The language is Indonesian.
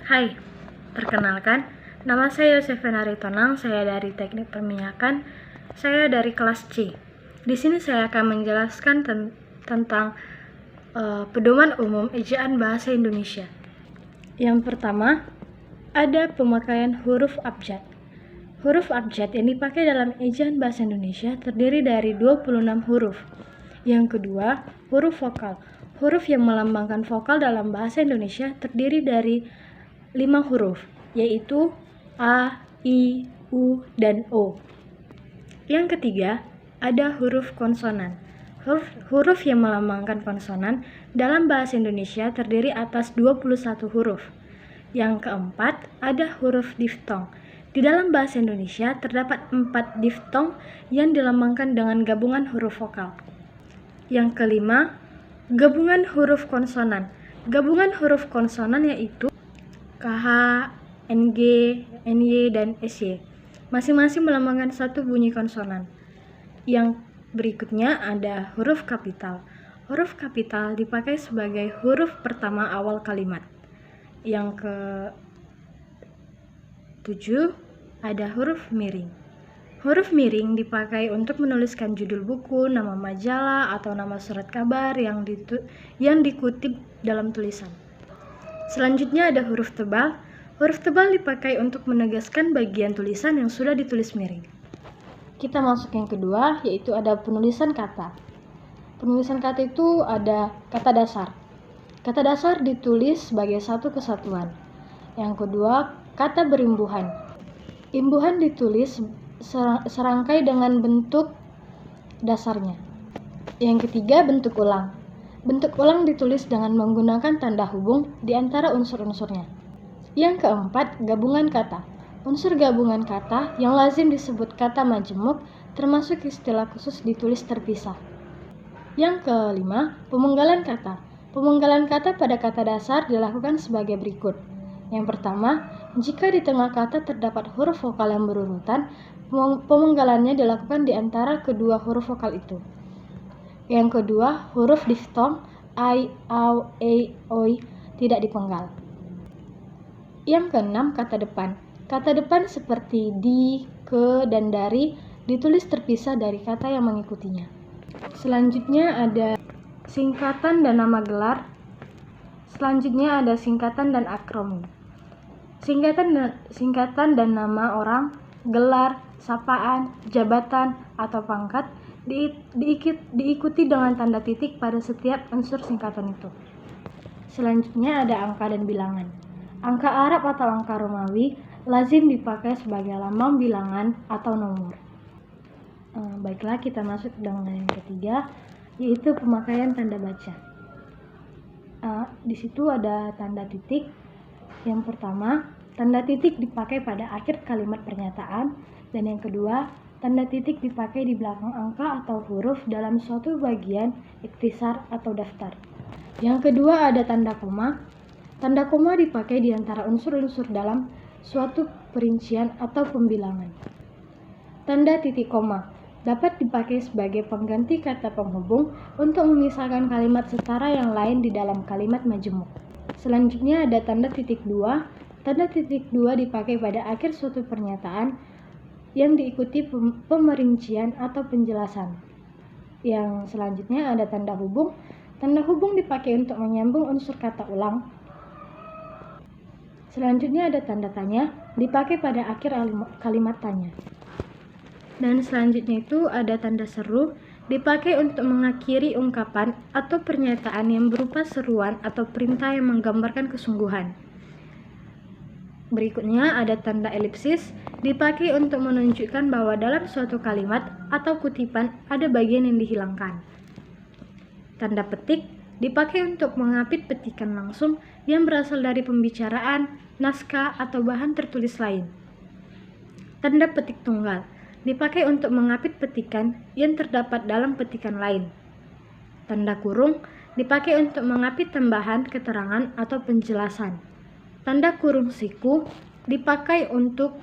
Hai, perkenalkan, nama saya Yosefina Ritonang, saya dari Teknik Perminyakan, saya dari kelas C. Di sini saya akan menjelaskan tentang pedoman umum ejaan bahasa Indonesia. Yang pertama, ada pemakaian huruf abjad. Huruf abjad yang dipakai dalam ejaan bahasa Indonesia terdiri dari 26 huruf. Yang kedua, huruf vokal. Huruf yang melambangkan vokal dalam bahasa Indonesia terdiri dari 5 huruf, yaitu A, I, U, dan O. Yang ketiga, ada huruf konsonan. Huruf yang melambangkan konsonan dalam bahasa Indonesia terdiri atas 21 huruf. Yang keempat, ada huruf diftong. Di dalam bahasa Indonesia terdapat 4 diftong yang dilambangkan dengan gabungan huruf vokal. Yang kelima, gabungan huruf konsonan. Gabungan huruf konsonan yaitu KH, NG, NY, dan SY. Masing-masing melambangkan satu bunyi konsonan. Yang berikutnya ada huruf kapital. Huruf kapital dipakai sebagai huruf pertama awal kalimat. Yang ke-7 ada huruf miring. Huruf miring dipakai untuk menuliskan judul buku, nama majalah, atau nama surat kabar yang dikutip dalam tulisan. Selanjutnya ada huruf tebal. Huruf tebal dipakai untuk menegaskan bagian tulisan yang sudah ditulis miring. Kita masuk yang kedua, yaitu ada penulisan kata. Penulisan kata itu ada kata dasar. Kata dasar ditulis sebagai satu kesatuan. Yang kedua, kata berimbuhan. Imbuhan ditulis serangkai dengan bentuk dasarnya. Yang ketiga, bentuk ulang. Bentuk ulang ditulis dengan menggunakan tanda hubung di antara unsur-unsurnya. Yang keempat, gabungan kata. Unsur gabungan kata yang lazim disebut kata majemuk termasuk istilah khusus ditulis terpisah. Yang kelima, pemenggalan kata. Pemenggalan kata pada kata dasar dilakukan sebagai berikut. Yang pertama, jika di tengah kata terdapat huruf vokal yang berurutan, pemenggalannya dilakukan di antara kedua huruf vokal itu. Yang kedua, huruf diftong I, AU, E, OI tidak dipenggal. Yang keenam, kata depan. Kata depan seperti di, ke, dan dari ditulis terpisah dari kata yang mengikutinya. Selanjutnya ada singkatan dan nama gelar. Selanjutnya ada singkatan dan akronim. Singkatan dan nama orang, gelar, sapaan, jabatan, atau pangkat diikuti dengan tanda titik pada setiap unsur singkatan itu. Selanjutnya ada angka dan bilangan. Angka Arab atau angka Romawi lazim dipakai sebagai lambang bilangan atau nomor. Baiklah, kita masuk dengan yang ketiga, yaitu pemakaian tanda baca. Di situ ada tanda titik. Yang pertama, tanda titik dipakai pada akhir kalimat pernyataan, dan yang kedua, tanda titik dipakai di belakang angka atau huruf dalam suatu bagian ikhtisar atau daftar. Yang kedua ada tanda koma. Tanda koma dipakai di antara unsur-unsur dalam suatu perincian atau pembilangan. Tanda titik koma dapat dipakai sebagai pengganti kata penghubung untuk memisahkan kalimat setara yang lain di dalam kalimat majemuk. Selanjutnya ada tanda titik dua. Tanda titik dua dipakai pada akhir suatu pernyataan yang diikuti pemerincian atau penjelasan. Yang selanjutnya ada tanda hubung. Tanda hubung dipakai untuk menyambung unsur kata ulang. Selanjutnya ada tanda tanya, dipakai pada akhir kalimat tanya. Dan selanjutnya itu ada tanda seru, dipakai untuk mengakhiri ungkapan atau pernyataan yang berupa seruan atau perintah yang menggambarkan kesungguhan. Berikutnya ada tanda elipsis, dipakai untuk menunjukkan bahwa dalam suatu kalimat atau kutipan ada bagian yang dihilangkan. Tanda petik dipakai untuk mengapit petikan langsung yang berasal dari pembicaraan, naskah, atau bahan tertulis lain. Tanda petik tunggal dipakai untuk mengapit petikan yang terdapat dalam petikan lain. Tanda kurung dipakai untuk mengapit tambahan keterangan atau penjelasan. Tanda kurung siku dipakai untuk